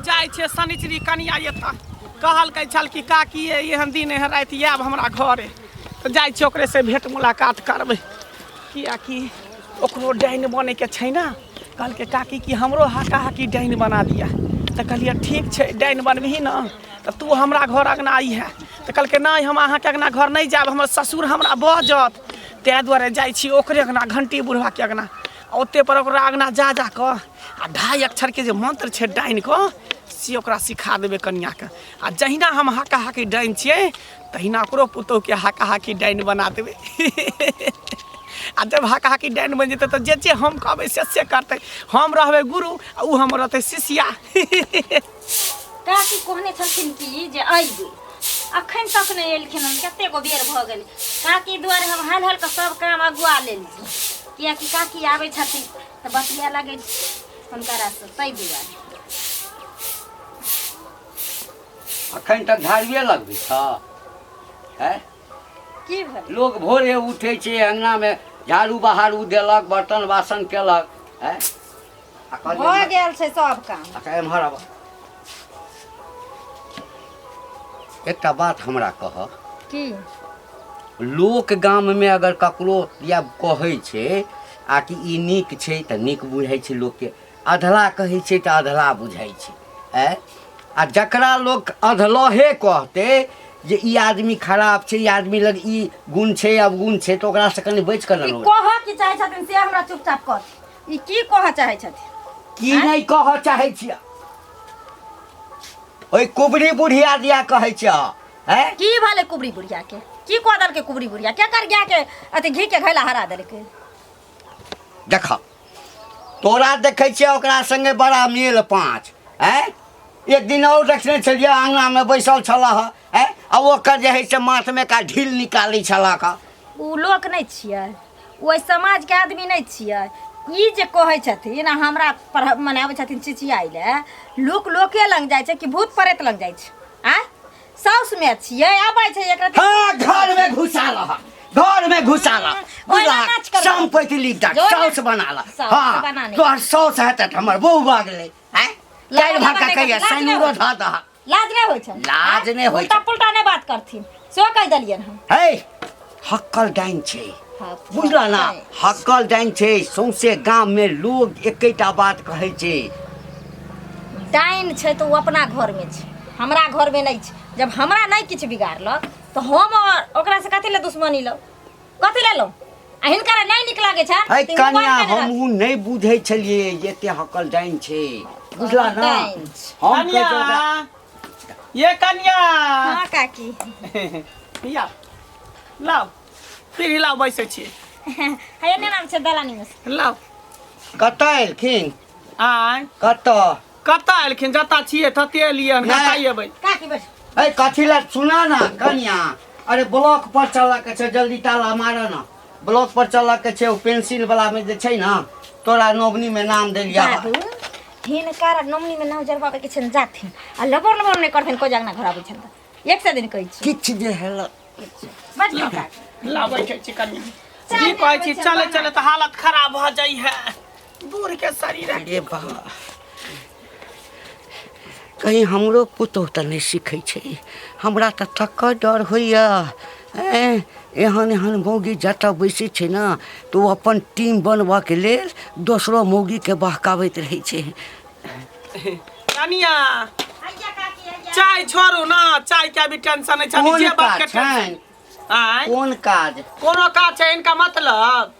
जाय छे शनिचरी कनिया ये था कहल के छल कि काकी एहन दिन है रात आब हमरा घरे तो जाय छे ओकरे से भेंट मुलाकात करबे किया कि ओकरो डाइन बने के छै ना कहल के काकी कि हमरो हाका हाकी डाइन बना दिया तो कहलिए ठीक छे डाइन बनबही ना तो तू हमरा घर अगना आई है तो कहल के नहीं हम अहाँ के अगना घर नहीं जाब हमर ससुर हमरा बजत तै दुआरे जाय छी ओकरे अगना घंटी बुढ़वा के अगना ओते पर ओकरा अगना जा क आ 2.5 अक्षर के जे मंत्र छे डाइन को से ओकरा सिखा देबे कन्या के आ जहिना हम हाका हाकी डाइन छिए तहिना ओकरो पुतौ के हाका हाकी डाइन बना देबे आ जब हाका हाकी डाइन बन जेते तो जे हम कहबे से करते हम रहबे गुरु आ उ हम रहते शिष्या काकी कहने छलखिन कि जे आइबे अखन तक नहीं एलखिन हम कते गो बेर भ गेल काकी द्वारे हम हाल हाल के सब काम अगुआ लेल किया कि काकी आबै छथिन त बतिया लागे हुनकरा से तै दुआरे अखन तक झाड़िए लगबी छ है की भेल लोग भोरे उठे छे अंगना में झाड़ू बहारू देलक बर्तन बासन केलक है भ गेल छै सब काम अच्छा एम्हर आब एकटा बात हमरा कह की लोक गाम में अगर ककरो या कहै छै आ कि ई नीक छै त नीक बुझाइ छै लोक के अधला कहै छै त अधला बुझाइ छै आ जकरा लोक अधलहे कहते जे ई आदमी खराब छै ई आदमी लग ई गुण छै अवगुण छै तो ओकरा से कनी बच कर न कह की चाहे छथिन से हमरा चुपचाप कह ई की कह चाहे छथिन की नहीं कह चाहे छियै ओइ कुबरी बुढ़िया दिया कहै छै हैं की भले कुबरी बुढ़िया के की कह दल के कुबरी बुढ़िया के कर गया के अति घी के घैला हरा दल के देख तोरा देखै छियै ओकरा संगे बड़ा मेल पाँच हैं एक दिन और देखने छलिए आंगना में बैसल छला है आ ओकर जे है से माथ में का ढील निकाली छला का उ लोक नहीं छियै ओइ समाज के आदमी नहीं छियै ई जे कहै छथिन हमरा मने आबै छथिन चिचियाइ ले लोक लोके लग जाइ छै कि भूत प्रेत लग जाइ छै आ साउस में छियै आबै छै एकरा हां घर में घुसा रहा घर में घुसा ला शाम पैतली तक साउस बना ला हां तोहर साउस है त हमर बहू भाग ले हैं काल भाग का कहिया सैनुरो धा दा लाज नहीं होय छै लाज नहीं होय उल्टा पुल्टा नहीं बात करथिन सो कह दलियन हम हे हक्कल डाइन छै बुझला ना हक्कल डाइन छै सौंसे गांव में लोग एकेटा बात कहै छै डाइन छै तो अपना घर में छै हमरा घर में नहीं छै जब हमरा नहीं किछ बिगाड़लक तो हम ओकरा से कथि ले दुश्मनी लो कथि ले लो आ हिनकरा नहीं निक लागे छै हे कन्या हमहु नहीं बुझै छलिए एते हक्कल डाइन छै बुझला ना हम कन्या ये कन्या हां काकी या लाओ फिर लाओ बैसे छी है ने नाम छै दलानी में लाओ कत एलखिन आय कत एलखिन जता छिए तते एलियन कतै एबै काकी बैठ ए कथि ला सुना ना कन्या अरे ब्लॉक पर चला के छै जल्दी ताला मार ना ब्लॉक पर चला के छै पेंसिल वाला में जे छै ना तोरा नोबनी में नाम देलिया हिनकर नोमनी में नाम जरबाबे के छै जाथिन आ लबर लबर नहीं करथिन को जगना घर आबै छै त एक से दिन कहै छी किछ जे हेल बैठ ला ला बैठे छी कन्या जी कहै छी चले चले तो हालत खराब भ जाई है दूर के शरीर अरे बा कहीं हमरो पुतौह त नहीं सीखै छै हमरा त तक डर होइया एहन एहन मौगी जतऽ बैसे छै ना तो अपन टीम बनबा के लेल दोसरो मौगी के बहकावैत रहै छै कनिया चाय छोड़ू ना चाय के भी टेंशन नहीं छै जे बात के टेंशन आय कोन काज कोनो काज छै इनका मतलब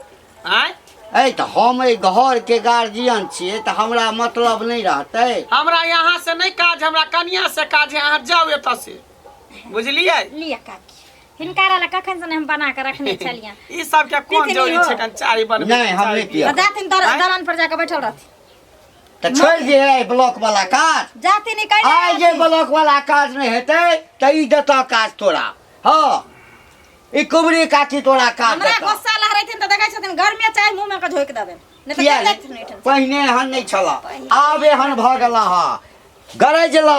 आय ए त हम ए घर के गार्जियन छिए त हमरा मतलब नहीं रहतै हमरा यहाँ से नहीं काज हमरा कनिया से काज है अहाँ जाओ एत से बुझलिए लिया काकी हिनकारा ला कखन से हम बना के रखने छलिया ई सब के कोन जरूरी छै कन चाय बनबे नहीं हम नहीं पिया जातिन दलान पर जाके बैठल रहती त छोड़ दे है ब्लॉक वाला काज जातिन नहीं कहले आइ जे ब्लॉक वाला काज नहीं हेतै त ई देता काज तोरा हां ई कुबरी काकी तोरा काज हमरा गुस्सा लहरैथिन त देखै छथिन घर में चाय मुंह में के झोक देबे नहीं त देखैत नहीं पहिने हन नहीं छला आब एहन भ गेला हा गरज ल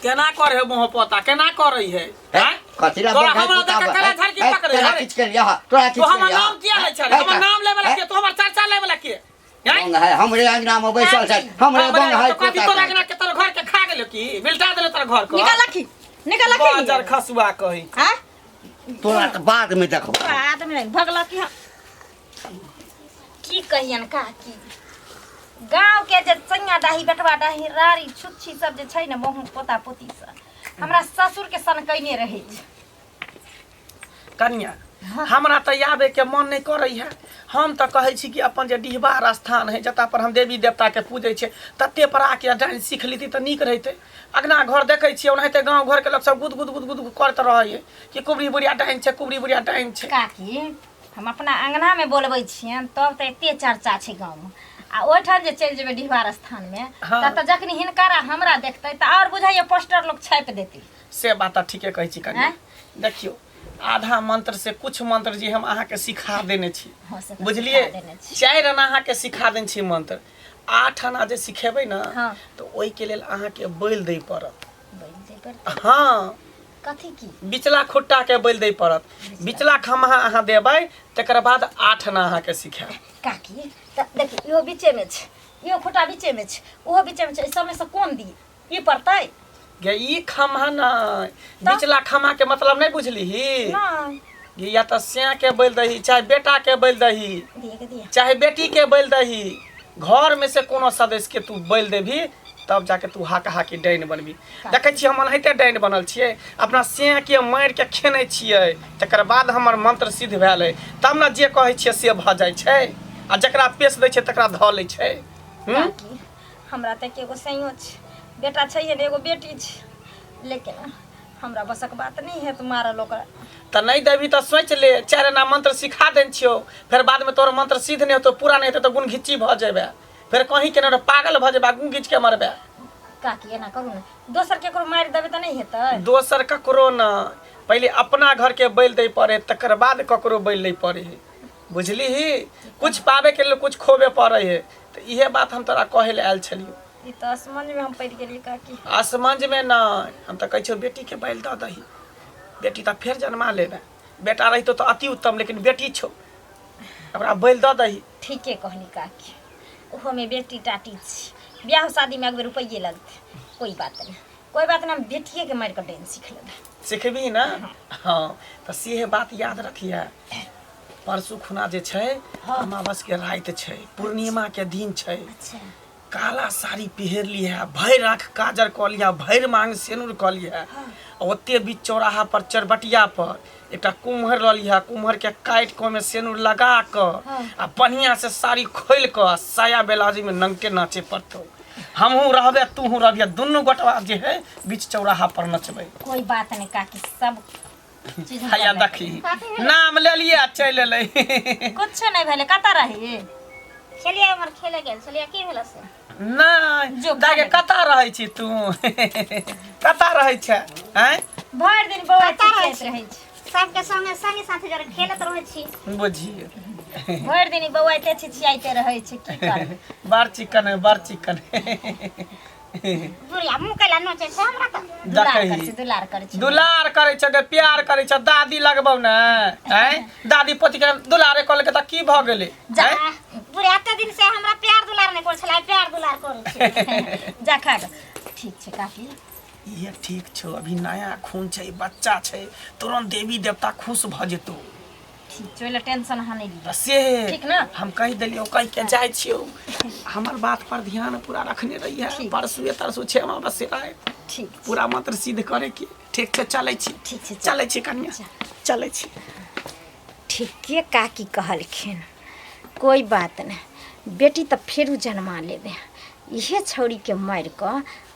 केना करे मोह पता केना करे है हैं कथि ला तोरा हमरा देख के कला झरकी पकड़े तोरा किछ कर लिया तोरा किछ तो कर हमर नाम किया ले छले हमर नाम लेबे ला के तो हमर चर्चा लेबे ला के बंग है हमरे अंगना में बैसल छै हमरे बंग है कथी तोरा अंगना के तोर घर के खा गेलो की मिलटा देले तोर घर को निकाल बाजार खसुआ कही हां तोरा त बाद में देखो बाद में भगला की कहियन का की गांव के जे सैया डाही बेटवा डाही रारी छुच्छी सब जे छै ने बहु पोता पोती सब हमरा ससुर के सन कइने रहै छै कन्या हमरा त आबे के मन नहीं करे है हम त कहै छी कि अपन जे डिहबार स्थान है जता पर हम देवी देवता के पूजे छे तते पर आके डाइन सीख लीती त नीक रहते अगना घर देखे छिए ओनाहिते गांव घर के लोग सब गुद गुद गुद गुद करत रहे कि कुबरी बुढ़िया डाइन छे कुबरी बुढ़िया डाइन छे काकी हम अपना अंगना में बोलबै छियन तब त एते चर्चा छै गांव में आ ओठन जे चल जेबे डिहबार स्थान में त जखनी हिनकारा हमरा देखतै त और बुझाइए पोस्टर लोग छाप देती से बात ठीके कहै छी कन्या देखियो आधा मंत्र से कुछ मंत्र जी हम अहाँ के सिखा देने छी बुझलिए 4 आना अहाँ के सिखा देने छी मंत्र 8 आना जे सिखेबै ना तो ओई के लेल अहाँ के बैल दै पड़त हां कथी की बिचला खुट्टा के बैल दै पड़त बिचला खमहा अहाँ देबै तकर बाद 8 आना अहाँ के सिखाएब काकी त देखि यो बीचे में छै यो खुट्टा बीचे में छै ओहो बीचे में छै ई सब में से कोन दी ई पड़तै गे ई खमहा ना बिचला खमा के मतलब नहीं बुझली ही नहीं या त स्या के बैल दही चाहे बेटा के बैल दही चाहे बेटी के बैल दही घर में से कोनो सदस्य के तू बैल देभी तब जाके तू हाका हाकी डाइन बनबी देखे छी हम अनहिते डाइन बनल छिए अपना स्या के मार के खेने छिए तकर बाद हमर मंत्र सिद्ध भेल है तब ना जे कहै छिए से भ जाय छै आ जकरा पेश दै छै तकरा ध लै छै हमरा त एगो सैयो छै बेटा छै ने एगो बेटी छै लेकिन हमरा बसक बात नहीं है तुम्हारा लोग त नहीं देवी त सोच ले 4 आना मंत्र सिखा देन छियो फिर बाद में तोर मंत्र सिद्ध नहीं तो पूरा नहीं तो गुण घिची भ जेबे फिर कहीं के न पागल भ जेबा गुण घिच के मरबे काकी एना करू न दोसर केकरो मार देबे त नहीं हेतै दोसर ककरो न पहले अपना घर के बैल दे पड़े तकर बाद ककरो बैल नहीं पड़े है बुझली ही कुछ पावे के लिए कुछ खोबे पड़े है तो इहे बात हम तोरा कहे ले आयल छलियो ई त असमंज में हम पड़ गेली काकी असमंज में ना हम त कहै छौ बेटी के बैल द दही बेटी त फिर जन्मा लेबे बेटा रही तो अति उत्तम लेकिन बेटी छौ हमरा बैल द दही ठीके कहली काकी ओहो में बेटी टाटी छी ब्याह शादी में अगर रुपये लगते कोई बात नहीं हम बेटिए के मार के डाइन सीख लेबे सीखबी ना हां त से बात याद रखिए परसू खुना जे छै अमावस के रात छै पूर्णिमा के दिन छै अच्छा काला साड़ी पहर लिया भैर आँख काजर क लिया भैर मांग सेनुर क लिया ओते बीच चौराहा पर चरबटिया पर एक कुम्हर ल लिया कुम्हर के काट के में सेनुर लगा क आ बढ़िया से साड़ी खोल क साया बेलाजी में नंगे नाचे पड़तो हमहू रहबे तूहू रहबे दुनू गोटवा जे है बीच चौराहा पर नचबे कोई बात नहीं काकी सब चीज हैया देखी नाम ले लिया चल ले कुछ नहीं भेले कता रही चलिए हमर खेले गेल चलिए की भेला से नहीं दागे कता रहै छी तू कता रहै छै हैं भर दिन बौआ खेलैत रहै छी सबके संगे साथे जरे खेलत रहै छी बुझिए भर दिन बौआ ते छिछियाइते रहै छी की कर बार चिकन बुढ़िया मुंह कला नोचे छै हमरा त दुलार कर छी गे प्यार करे छ दादी लगबौ न हैं दादी पति के दुलारे कल के त की भ गेलै बुढ़िया एते दिन से हमरा प्यार दुलार नहीं कर छला प्यार दुलार करै छी जा खा ठीक छै काकी ये ठीक छो अभी नया खून छै बच्चा छै तुरंत देवी देवता खुश भ जेतो ठीक छै ले टेंशन हा नहीं ली से ठीक ना हम कह देलियो कह के जाय छियो हमर बात पर ध्यान पूरा रखने रही है परसुए तरसु छे हम बस आए ठीक पूरा मंत्र सिद्ध करे के ठीक छै चलै छी ठीक छै चलै छी कन्या चलै छी ठीके काकी कहलखिन कोई बात नहीं बेटी तो फिर जन्मा लेबे इहे छौरी के मार क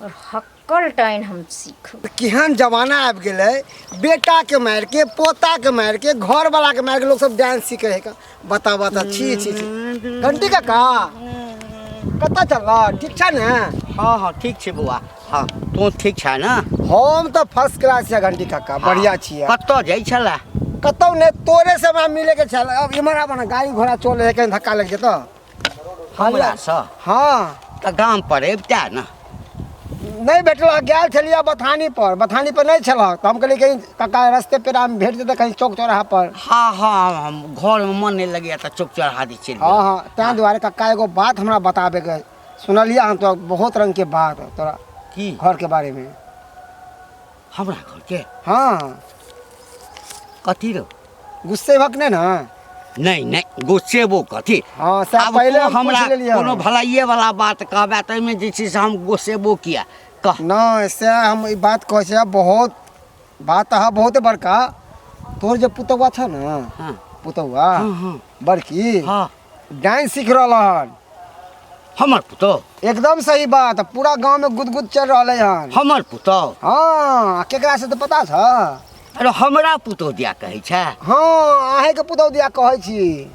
और हक्कल डाइन हम सीखब केहन जमाना आबि गेलै बेटा के मार के पोता के मार के घर वाला के मार के लोग सब डांस सीखे है का बता छी घंटी काका कता चलला ठीक छै ने हाँ हाँ ठीक छै बौआ हाँ तू ठीक छै ना हम तो फर्स्ट क्लास छै घंटी काका बढ़िया छियै कतौ जाइ छला कतौ ने तोरे से हमरा मिले के छल अब इमरा बना गाड़ी घोड़ा चले है कहीं धक्का लग जेतो हमरा स हां त गाम पर एबता ना नहीं भेटल गेल छलिए बथानी पर नहीं छल तो हम कहलिए कहीं कक्का रास्ते पे हम भेट देते कहीं चौक चौराहा पर। हाँ हाँ हम घर में मन नहीं लगे तो चौक चौराहा दी चल। हाँ हाँ तें दुआरे कक्का एगो बात हमरा बताबे के सुनलिए हम तो बहुत रंग के बात तोरा की घर के बारे में। हमरा घर के हाँ कथी रो गुस्से भक नहीं ना। नहीं नहीं गुस्से वो कथी। हाँ सब अब पहले तो हम हमरा पूछ लेलिए कोनो भलाइए वाला बात कहबे त में जे छै से हम गुस्से वो किया कह। ना ऐसे हम ई बात कहे छे बहुत बात है बहुत बड़का। तोर जो पुतौआ था ना हाँ पुतौआ हाँ हाँ बड़की हाँ डांस सीख रहल हमर पुतो एकदम सही बात पूरा गांव में गुदगुद चल रहले हन। हमर पुतो हाँ केकरा से तो पता था। अरे हमरा पुतो दिया कहै छै। हाँ आहे के पुतौ दिया कहै छी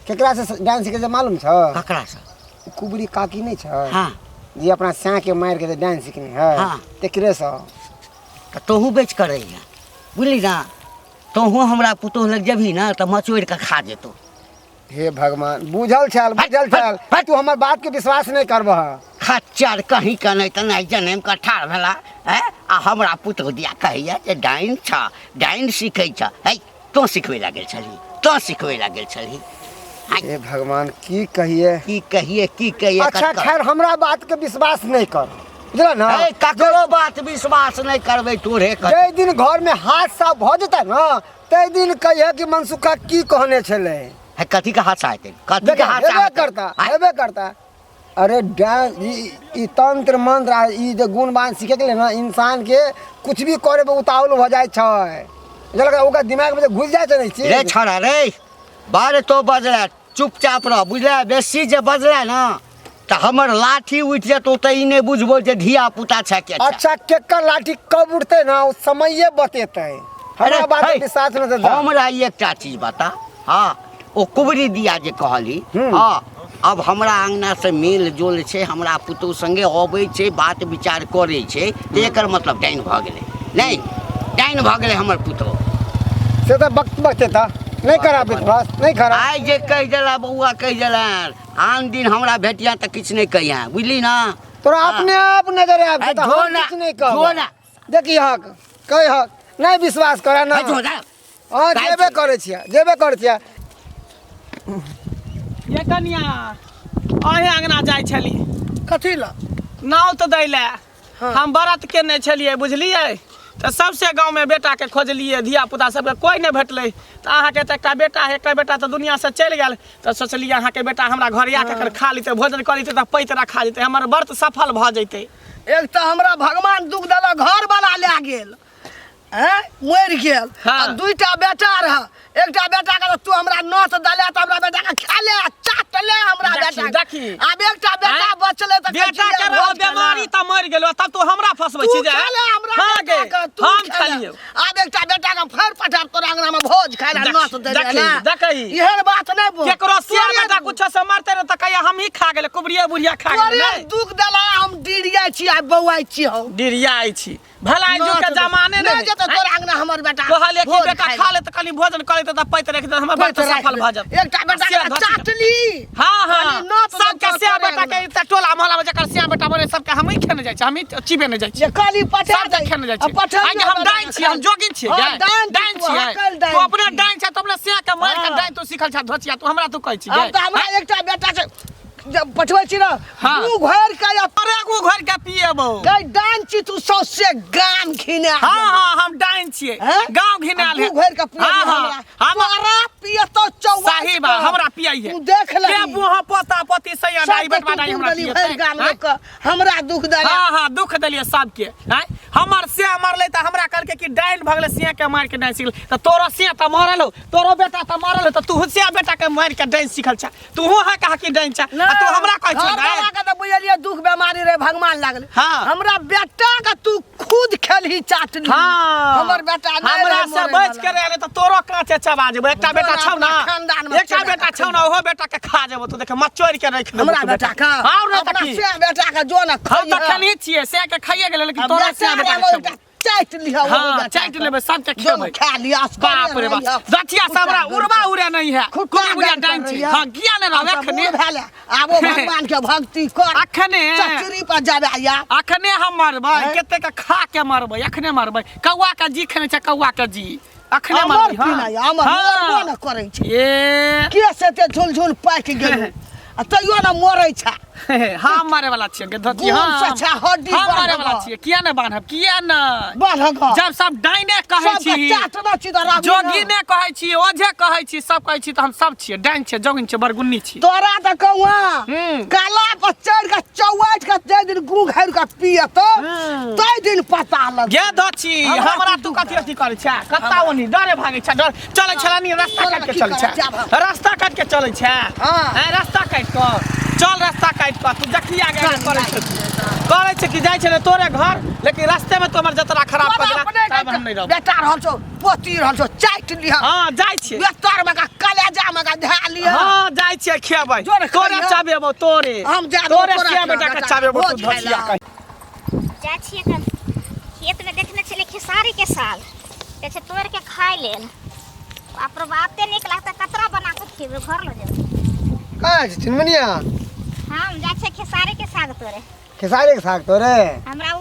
केकरा से डांस सीखे से मालूम छ। ककरा से कुबरी काकी नहीं छ हाँ जी अपना स्या के मार के डांस सीखने है हाँ। तेकरे से तो तोहू बेच करे है बुझली ना तोहू हमरा पुतो लग जभी ना तो मचोड़ के खा जेतो। हे भगवान बुझल छल तू हमर बात के विश्वास नहीं करबह। खच्चर कहीं का नहीं तो नहीं जनेम का ठाड़ भेला है आ हमरा पुतो दिया कहैया जे डाइन छ डाइन सीखै छ है तो सिखबै लागल छली तो सिखबै लागल छली। हे भगवान की कहिए की कहिए अच्छा खैर हमरा बात के विश्वास नहीं कर बुझल ना। ए ककरो बात विश्वास नहीं करबै तोरे कर। जे दिन घर में हाथ साफ भ जेता ना ते दिन कहिए कि मनसुखा की कहने छले है कथी का हाथ आते कथी का हाथ हेबे करता। अरे डांस ई तंत्र मंत्र आ ई जे गुणवान सीखे के ना इंसान के कुछ भी करे पे उतावल हो जाए छै जलका ओकर दिमाग में घुस जाए छै नहीं चीज। रे छोड़ा रे बारे तो बजला चुपचाप रह बुझला बेसी जे बजला ना तो हमर लाठी उठ जेतो त ई नहीं बुझबो जे धिया पुता छै के। अच्छा केकर लाठी कब उठते ना उस समये बतेते हमरा बात के विश्वास न दे। हमरा एकटा चीज बता हाँ ओ कुबरी दिया जे कहली हाँ अब हमरा अंगना से मेल जोल छै हमरा पुतौ संगे अबै छै बात विचार करे छै एकर मतलब डाइन भ गेलै नहीं डाइन भ गेलै हमर पुतौ से तो वक्त बचते था नहीं करा विश्वास नहीं करा। आइ जे कह देला बउआ कह देला आन दिन हमरा भेटिया त किछ नहीं कहिया बुझली ना। तोरा अपने आप नजर आब त हम कुछ नहीं कहब देखी हक कह हक नहीं विश्वास करा ना। हां जेबे करे छिया ये कन्या अहे अंगना जाय छली कथी ला नाव तो दै ले हम व्रत केने छलिए बुझलिए तो सबसे गांव में बेटा के खोजलिए धिया पुता सबके कोई नहीं भेटले तो अहाँ के एकटा बेटा तो दुनिया से चल गेल तो सोचलिए अहाँ के बेटा हमरा घर आके खा लेते भोजन कर लेते तो पैतरा खा जेते हमर व्रत सफल भ जैते। एक तो हमरा भगवान दुख देला घर वाला ले गेल हैं मर गेल आ दुईटा बेटा रह एकटा बेटा के तू हमरा नौत दले त हमरा बेटा के खेले चाट ले हमरा बेटा देखी अब एकटा बेटा बचले त बेटा के रहो बीमारी त मर गेलो तब तू हमरा फसबै छी जे हां गे हम खालियो अब एकटा बेटा के फेर पठार तोरा अंगना में भोज खाइला नौत दले ना देखी इहन बात नहीं बोल केकरो सिया बेटा कुछ से मारते न त कहिया हम ही खा गेले कुबरिया बुढ़िया खा गेले दुख देला हम डिरिया छी आ बौआई छी हम डिरियाई छी भलाई जो के जमाने नहीं जते तोरा अंगना हमर बेटा कहले कि बेटा खा ले त कनी भोजन करे त पैत रख दे हमर बात सफल भ जात एकटा बेटा के चाटली हां सब के सिया बेटा के त टोला मोहल्ला में जकर सिया बेटा बने सब के हम ही खेने जाय छी हम ही चिबे ने जाय छी काली पटा सब खेने जाय छी आज हम डाइन छी हम जोगिन छी डाइन छी तू अपने डाइन छ त अपने सिया के मार के डाइन तू सिखल छ धोचिया तू हमरा तू कहै छी अब त हमरा एकटा बेटा से जब पठबै छी ना तू घर के या परेगु घर के पिएबो गई डाइन छी तू सौसे गाम घिने हां हम डाइन छी गांव घिनाल है तू घर के पिए हमरा हमरा पिए तो चौवा सही बा हमरा पियाई है तू देख ले के बुहा पोता पोती सैया दाई बटवा दाई हमरा पिए गाम लोग हमरा दुख दे हां दुख देलिए सबके हैं हमर से मरले त हमरा कहलके कि डाइन भगले सिया के मार के डाइन सिखल त तोरो सिया त मरल हो तोरो बेटा त मरल हो त तू सिया बेटा के मार के डाइन सिखल छ तू है कहा कि डाइन छ तू हमरा कहै छ हमरा के त बुझलिए दुख बीमारी रे भगवान लागल हमरा बेटा के तू खुद खेलही चाटली हमर बेटा हमरा से बच के रहले त तोरो काचे चबा जेबो एकटा बेटा छौ ना एकटा बेटा छौ ना ओहो बेटा के खा जेबो तू देख मचोड़ के रख दे हमरा बेटा का हां रे अपना से बेटा का जो ना हम त खली छिए से के खाइए गेले लेकिन तोरा से बेटा चाट लिया हाँ चाट लेबै सबके खेबै खा लिया बाप रे बाप दचिया सबरा उड़बा उड़े नहीं है कोई बुझा डाइन छी हां ज्ञान रहबे अखने भेले आबो भगवान के भक्ति कर अखने चचरी पर जाबे या अखने हम मरबै कते के खा के मरबै अखने मरबै कौआ के जी खेने छै कौआ के जी अखने मरबै हां मरबो न करै छै ए के से ते झुल झुल पाक गेल आ तैयो न मरै छै हम मारे वाला छियै गधती हां अच्छा हड्डी हम मारे वाला छियै किया न बान्हब किया न बान्हब जब सब डाइने कहै छी जोगी ने कहै छी ओझे कहै छी सब कहै छी त हम सब छियै डाइन छियै जोगिन छियै बरगुन्नी छियै तोरा त कौआ काला पर चढ़ के चौवाट के जे दिन गु घार के पियत तै दिन पता लग गे दची हमरा तू कथि अथि करै छै कत्ता ओनी डरे भागै छै डर चलै छलानी रास्ता काट के चलै छै रास्ता काट के चलै छै हां रास्ता काट के चल रास्ता काट के तू जखिया गे करे छै कि जाय छै तोरे घर लेकिन रास्ते में तो हमर जतरा खराब कर देला तब हम नहीं रहब बेटा रहल छौ पोती रहल छौ चाट लिया हां जाय छै बेटर में का कलेजा में का धा लिया हां जाय छै खेबै तोरे चाबेबो तोरे हम जा तोरे से बेटा के चाबेबो तू धसिया कह जा छिए कल खेत में देखने छले खेसारी के साल कहै छै तोड़ के खाय लेल बाप रे बाप ते नीक लागता कतरा बना के खेबै घर ल जेबै का छै चिनमनिया हम जा छै खेसारी के साग तोड़े खेसारी के साग तोरे हमरा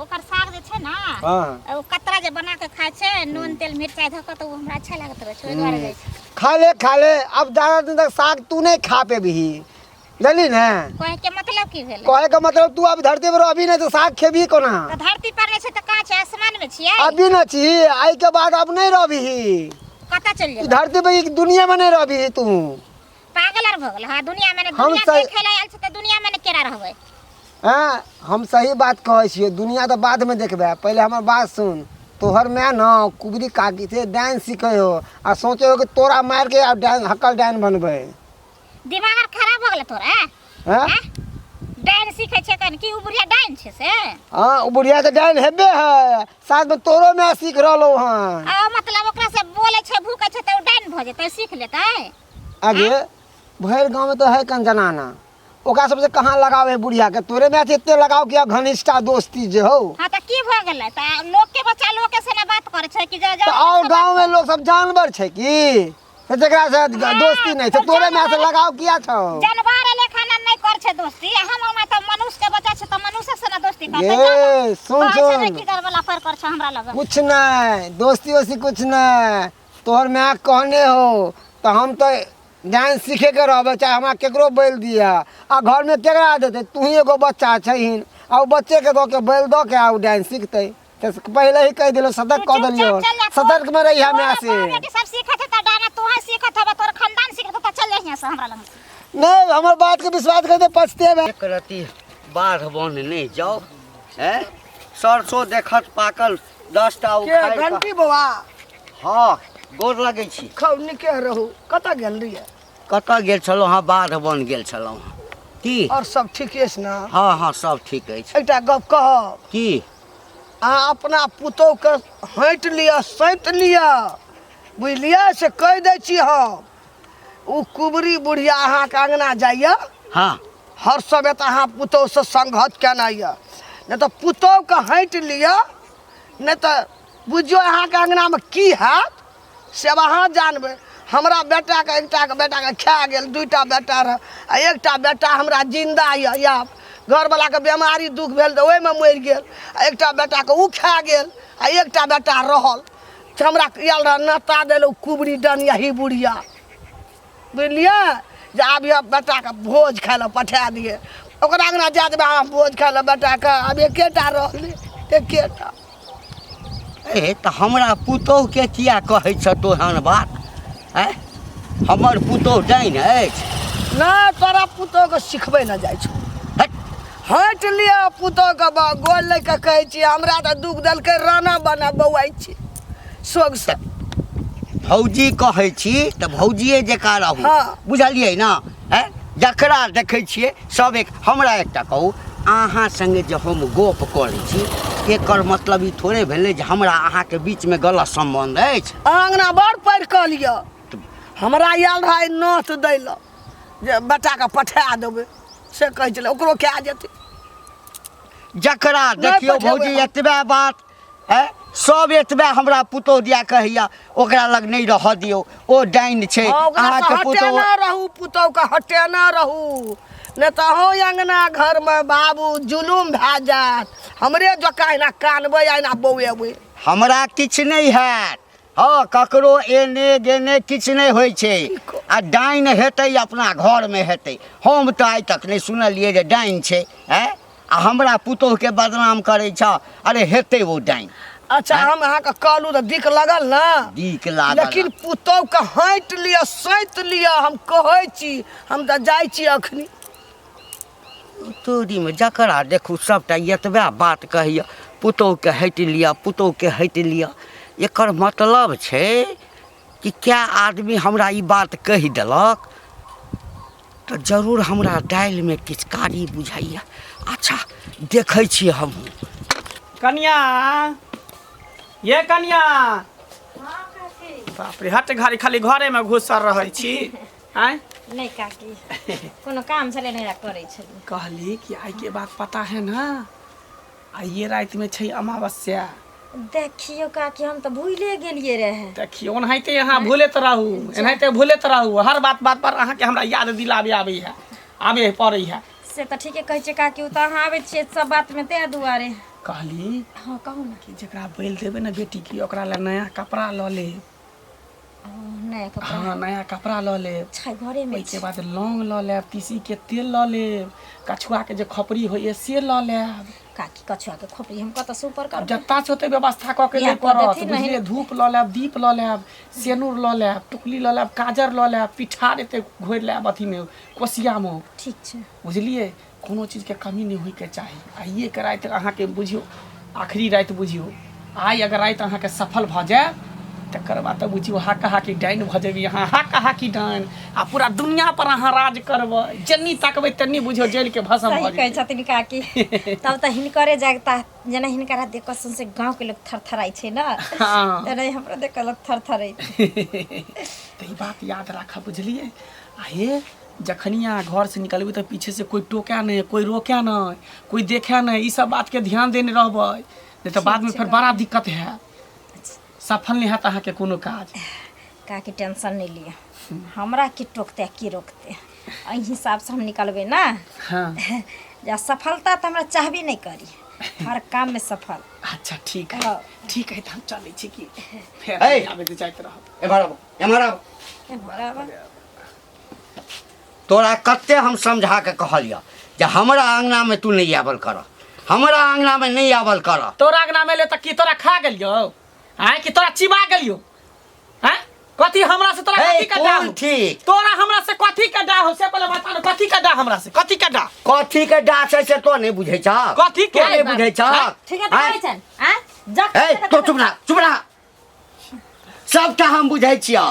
ओकर साग जे छै ना हां ओ कतरा जे बना के खाय छै नून तेल मिरचाई धऽ के तो हमरा अच्छा लागत रहे छै ओइ दुआरे जाइ छै खा ले अब ज्यादा दिन तक साग तू नहीं खा पे भी जानी ना कहे के मतलब की भेल कहे का मतलब तू अब धरती पर अभी नहीं तो साग खेबी कोना तो धरती पर नहीं छै त कहां छै आसमान में छियै अभी न छी आई के बाद अब नहीं रहबी कता चल जेबै धरती पे दुनिया में नहीं रहबी तू पागल आर भ गेल हां दुनिया में हम दुनिया सही- देखे ला आयल छै त दुनिया में केरा रहबै हाँ हम सही बात कहै छियै दुनिया तो बाद में देखबे पहले हमार बात सुन तोहर में न कुबरी काकी थे डांस सीखे हो आ सोचे हो कि तोरा मार के अब डांस हकल डांस बनबे दिमाग आर खराब भ गेल तोरा हाँ डाइन सीखे छै कन की उ बुढ़िया डाइन छै से हाँ वो बुढ़िया तो डांस हेबे है साथ में तोरो में सीख रहलो हाँ आ मतलब ओकरा से बोले छै भूखे छै त उ डाइन भ जेतै सीख लेतै आगे भैर गांव में तो है कन जनाना ओकरा सबसे कहाँ लगाव है बुढ़िया के तोरे में इतने लगाव किया घनिष्ठा दोस्ती जे हो हां त की भ गेलै त लोग के बच्चा लोग के से ना बात करे छै कि तो और गांव में लोग सब जानवर छै की तो जकरा से दोस्ती नहीं छै तोरे में से लगाव किया छौ जानवर लेखा नहीं कर छै दोस्ती हम त मनुष्य के बच्चा छै त मनुष्य से ना दोस्ती करतै ये सुन सुन की करबला पर कर छै हमरा लग कुछ नहीं दोस्ती वोस्ती कुछ नहीं तोहर में कहने हो तो हम तो डांस सीखे के रहबे चाहे हमरा केकरो बैल दिया आ घर में केकरा देते तू ही एगो बच्चा छहीन आ बच्चे के दो के बैल दो के आ डांस सीखते तो पहले ही कह दिलो सतर्क कर दिलियो सतर्क में रही हमें से सब सीखत त डाना तू है सीखत हबे तोर खानदान सीखत त चल जाइए से हमरा लग नहीं हमार बात के विश्वास करते पछते में एक रति बाढ़ बन नहीं जाओ है सरसों देखत पाकल 10 टा के उखाड़ के घंटी बाबा हाँ गोर लगै छी खौ निके रहू कता गेल रहिए कतऽ गेल छलहुँ हाँ बाढ़ बन गेल छलहुँ की और सब ठीके छै ना हाँ हाँ सब ठीक अछि एकटा गप कहब की अहाँ अपना पुतोह के हँट लिअ सैंत लिअ बुझलियै से कह दै छी हम ओ कुबरी बुढ़िया अहाँके अङ्गना जाइए हाँ हर समय तऽ अहाँ पुतोह से संघत केना यऽ नहि तऽ पुतोहके हँट लिअ नहि तऽ बुझियौ अहाँके अङ्गनामे की हैत से अब अहाँ जानबै हमरा बेटाके एकटाके बेटाके खा गेल 2टा बेटा रह आ एकटा बेटा हमरा जिन्दा यऽ आब घरवलाके बीमारी दुख भेल तऽ ओहिमे मरि गेल आ एकटा बेटाके उ खा गेल आ एकटा बेटा रहल तऽ हमरा आयल रह नाता देलहुँ कुबरी डनिया ही बुढ़िया बुझलियै जे आब यह बेटाके भोज खाय लए पठा दिए ओकरा अङ्गना जा देबै अहाँ भोज खाय लए बेटाके आब एकेटा रहलै एकेटा ए तऽ हमरा पुतोहके किया कहै छ तोहन बात आँय हमर पुतोह डाइन अछि नहि तोरा पुतोहके सिखबै न जाइ छौ हट हँट लिअ पुतोहके गोल लऽ कऽ कहै छियै हमरा तऽ दुख देलकै राना बना बौआइ छी सोग से भौजी कहै छी तऽ भौजिए जकाँ रहू हाँ। बुझलियै ने आँय जकरा देखै छियै सब एक हमरा एकटा कहू अहाँ सङ्गे जे हम गप करै छी एकर मतलब ई थोड़े भेलै जे हमरा अहाँके बीचमे गलत सम्बन्ध अछि अङ्गना बड़ पढ़ि कऽ लिअ हमरा आयल रहै नोत दै लए जे बेटाके पठा देबै से कहै छलै ओकरो कए जेतै जकरा देखियौ पठेबै भौजी हम। एतबे बात सब एतबे हमरा पुतोह दिया कहैया ओकरा लग नहीं रह दियौ ओ डाइन छै अहाँके हटे पुतोह ना रहू पुतोह के हटे ना रहू नहीं तो हो अंगना घर में बाबू जुलूम भए जात हमरे जका ना कानबे ना बौएबै हमरा किछु नहीं हैत हाँ ककरो एने गेने किछु नहीं होइ छै आ डाइन हेतै अपना घरमे हेतै हम तऽ आइ तक नहीं सुनलियै जे डाइन छै आ हमरा पुतोहके बदनाम करै छ अरे हेतै ओ डाइन अच्छा हम अहाँ के कहलू तो दिक लगल ना दीक लागल लेकिन पुतोह के हट लिया सैत लिया हम कहै छी हम तो जाइ छी अखनी तोरीमे जकरा देखू सबटा एतबे बात कहैया पुतोहके हटि लिअ पुतोहके हटि लिअ एकर मतलब छै कि क्या आदमी हमरा ई बात कहि देलक तऽ जरूर हमरा दालिमे किछु कारी बुझाइया अच्छा देखै छियै हमहूँ कनिया ये कनिया बाप रे हट घड़ी खाली घरे में घुसल रहै छी आय नहीं काकी कोनो काम छले नहीं करे छली कहली कि आइ के बात पता है ना आइए रात में छै अमावस्या देखियो काकी हम तो भूले गेलिए रहे देखियो ओनाहिते यहाँ भूलैत रहू एनाहिते भूलैत रहू हर बात बात पर अहाँके हमरा याद दिलाबे आबे पड़ै है से तो ठीके कहै छै काकी उत अहाँ आबै छियै सब बात में ते दुआरे कहली हाँ कहू ना कि जकरा बैल देबै ना बेटी की ओकरा ले नया कपड़ा लऽ ले नया कपड़ा हाँ नया कपड़ा लऽ ले छै घरे में ओहिके बाद लौंग लऽ लेब तीसी के तेल लऽ लेब कछुआ के जे खपरी होइए से लऽ लेब काकी कछुआ के खोपड़ी हम कत सुपर अब कर जत्ता छै ओते व्यवस्था कऽ के ले इहाँ कऽ पड़त देथिन बुझलिए नहीं। धूप लऽ लेब दीप लऽ लेब सेनुर लऽ लेब टुकली लऽ लेब काजर लऽ लेब पिठार एते घोरि लेब अथीमे कोसियामे ठीक छै बुझलिए कोनो चीजके कमी नहीं होइके चाही आइए के राति अहाँके बुझियौ आखिरी राति बुझियौ आइ अगर राति अहाँके सफल भऽ जाए तकर बाद तऽ बुझियौ हाका हाकी डाइन भऽ जेबै अहाँ हाका हाकी डाइन आ पूरा दुनिया पर अहाँ राज करबै जन्नी तकबै तन्नी बुझियौ जेल के भसम सही भऽ कहै जेतै छथिन काकी तब तऽ हिनकरे जागता जेना हिनकरा देख कऽ सुन से गाँव के लोग थरथराइ छै ना हाँ। तेना हमरा देख कऽ लोग थरथराइ तऽ ई बात याद राखब बुझलिए आ ये जखनी अहाँ घर से निकलबै तऽ पीछे से कोई टोकै नहीं कोई रोकै नहीं कोई देखै नहीं ई सब बात के ध्यान देने रहबै नहीं तो बाद में फिर बड़ा दिक्कत है सफल नहीं हैत अहाँके कोनो काज काकी टेंशन नहीं लिया हमरा की टोकते की रोकते एहि हिसाब से हम निकलबै ना हाँ जा सफलता तो हमरा चाहबे नहीं करी हर काम में सफल अच्छा ठीक है हाँ। ठीक है तो हम चलै छी कि फेर ए! आबे के जाइत रहब एम्हर आब बराबर तोरा कते हम समझा के कहलिया जे हमरा अंगना में तू नहीं आवल कर हमरा अंगना में नहीं आवल कर तोरा अंगना में ले त की तोरा खा गेलियो आय कि तोरा चिबा गेलियो हैं कथी हमरा से तोरा हे, कथी का डा कोन ठीक? तोरा हमरा से कथी का डा हो से पहले बता न कथी का डा हमरा से कथी का डा कथी के डाक छै से तो नहीं बुझै छ कथी के? तो नहीं बुझै छ ठीक है तो कहै छन आ जक ए तो चुप रह सबटा हम बुझै छियै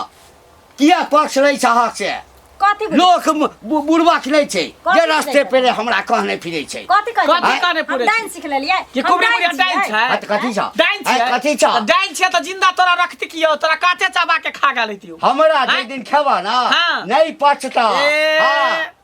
किया पक्ष लै छहक से कथी लोक बुढ़बक नहीं छै कथी जे रास्ते बुझै पे हमरा कहने फिरै छै कथी कहै कथी छै? कहने पुरै हम डाइन सीख लेलियै कि हम कुबरी डाइन बुढ़िया डाइन छियै। छै हट कथी छ डाइन छै कथी छ त डाइन छै त जिंदा तोरा रखती कियो तोरा काटे चाबा के खा गेलैतियो हमरा जे हैं? दिन खेबा ना हाँ। नहीं पचता ए, हाँ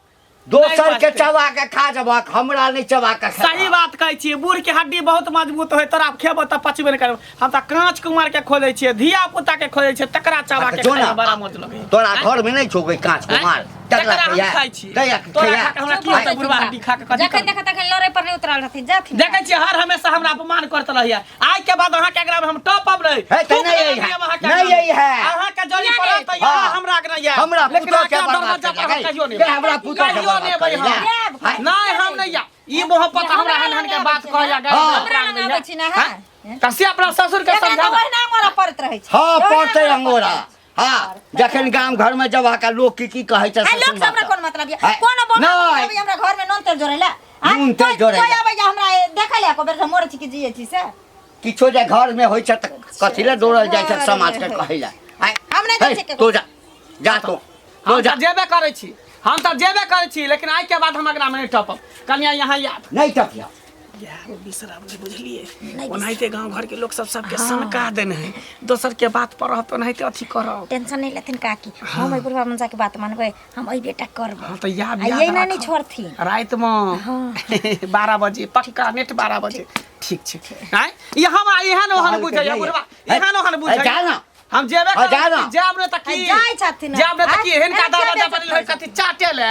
दोसर नहीं के पचतै। चबा के खा जबक हमरा नहीं चबा के खेबा। सही बात कहै छियै बूढ़ के हड्डी बहुत मजबूत होय तोरा खेबो त पचबे नहीं करब हम त कांच कुमार के खोदै छियै धिया पुता के खोदै छियै तकरा चाबा के जो ना, खाए बड़ा मौज लगै तोरा घर में नहीं छौ कोई कांच कुमार तकरा हम खाइ छी तोरा खा के हमरा की होतै बुढ़वा हड्डी खा के कथी जखन करब? देख तखन लड़े पर नहीं उतरल रहती जाथिन देखै छियै हर हमेशा हमरा अपमान करत रहैया आइ के बाद अहाँ के एकरा में हम टॉप अप रही है तो नहीं यही है नहीं यही है अहाँ के जड़ी किया पड़त त नहीं? यहाँ हाँ। हमरा के नहीं है हमरा लेकिन पुतोह के आके बर्बाद दरवाजा पर कर हम कहियो नहीं दे हमरा पुतोह के कहियो नहीं बर्बाद भाई कर हम दे। नहीं हम नहीं या ई मोहब्बत हमरा हन के बात कहया गए हाँ। हमरा लग आबै छी ना हां कसी अपना ससुर के एका समझा तो ओहिना मोरा पड़त रहै छै हाँ ओहिना पड़ते मोरा अंगोरा हाँ जखन गांव घर में जब आका लोग की कहै छै आ लोग से हमरा कोन मतलब ये कोन बोल नहीं अभी हमरा घर में नून तेल जोड़ैला नून तेल जोड़ैला। कोई आबै जा हमरा देखले को बेर मोर छी कि जिए छी से किछो जे घर में होइ छै त कथि ले दौड़ल जाइ छै समाज के कहै ला हम नहीं जाय छै तो जा तो हम त जेबे करै छी हम त जेबे करै छी लेकिन आइ के बाद हम एकरा में नहीं टॉप अप कन्या यहाँ याद नहीं टपिया यार बिसरा बुझलिए ओनाहिते गांव घर के लोग सब सबके सनका देने हैं दोसर के बात पर रहत ओनाहिते अथी करब टेंशन नहीं लेथिन काकी हम ओइ बुढ़वा मंजा के बात मानबै हम ओइ बेटा करब हाँ तो याद आ याद ये ना नहीं राखब। छोड़थिन रात में 12 बजे पक्का नेट 12 बजे ठीक छै हैं ये हमरा एहन ओहन बुझै है बुढ़वा एहन ओहन बुझै जा ना हम जेबे जा ना। जाब ने त की जाय छथिन ना। जाब ने त की हिनका हैं, दरवाजा जाय पर छथिन। कथी चाटे ले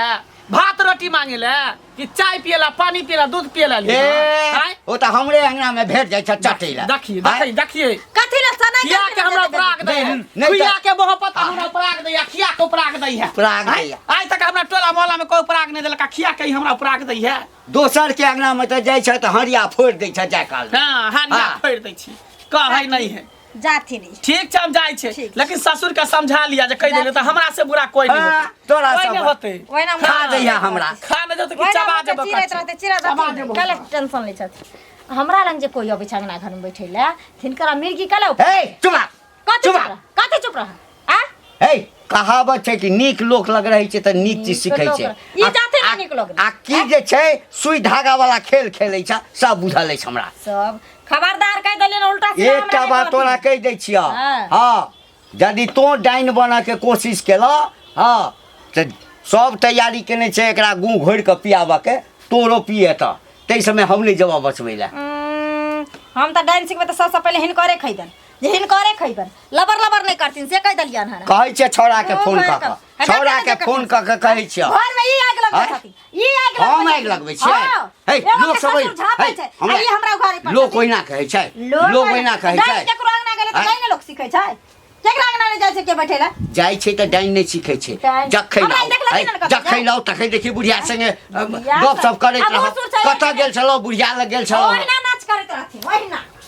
भात रोटी मांगे ले कि चाय पियला पानी पियला दूध पियला ले हैं ओ त हमरे अंगना में भेट जाइ छ चटै ला देखिए देखिए देखिए कथी ला सना खिया के हमरा पराग दे है नहीं खिया तो- के मोहब्बत हमरा पराग दे है खिया के पराग दे है पराग हैं? दैया। आज तक हमरा टोला मोहल्ला में कोई पराग नहीं देलका खिया के ही हमरा पराग दे है दोसर के अंगना में त जाइ छ त हरिया फोड़ दै छ जाय काल में। हां हानिया हाँ। फोड़ दै छी कहै नहीं है जाथिन ई। ठीक छै हम जाइ छै ठीक। लेकिन ससुर के समझा लिया जे कह देले त हमरा से बुरा कोई नहीं हाँ, होतै तोरा कोई सब नहीं होतै ओहिना खा दैया हमरा खा न जत कि ओहिना चबा मुँह देबो के चिरैत रहतै, चिरैत चबा रहतै। देबो काहे टेंशन लै छथि हमरा लंग जे कोई अबै छ अंगना घर में बैठै ले तिनकरा मिर्गी कला हे चुप रह, कथी चुप चुप रह कथी चुप रह आ हे कहावत छै कि नीक लोक लग रहै छै त नीक चीज सिखै लोक छै ई जाते ना नीक लोक। आ की जे छै सुई धागा वाला खेल खेलै छ सब बुझल अछि हमरा सब खबरदार कह देलियन उल्टा सीधा एकटा हमरा बात नहीं तोरा कहथिन। कह दै छिय हाँ। हाँ यदि तो डाइन बना के कोशिश केला हाँ त सब तैयारी केने छै एकरा गूँ घोरि के पियाबऽ के तोरो पिए त तै समय हम नहीं जवाब बचबै ला हम त डांस सिखबे त सबसे पहले हिनकरे खैदन जे हिनकरे खैबन लबर लबर नहीं करथिन से कह देलियन हन कहै छै छौड़ा के फोन ओ, क के है, छौड़ा के देखा, फोन क के कहै छिय घर में ई आग लगबै हाँ? छथिन ई आग हम लगबै आगि लगबै छियै हाँ। हे एगो लोक के सब ससुर झाँपै छै आ ई हमरा घरे पर लोक छथिन। ओहिना कहै छै लोक ओहिना कहै छै डांस केकरो अंगना गेले त हाँ? कहीं लोग सिखै छै केकरा अंगना नहीं जाय छै के बैठे ला जाइ छै त डाइन नहीं सीखै छै डाइन। जखै हमरा लाउ देखलखिन हन कतऽ जखै जाय? लाउ तखै देखि बुढ़िया संगे बुढ़िया गप सब करैत आ रह भसुर छै कतऽ गेल छलौ बुढ़िया लग गेल छलौ ओहिना नाच करैत रहथिन ओहिना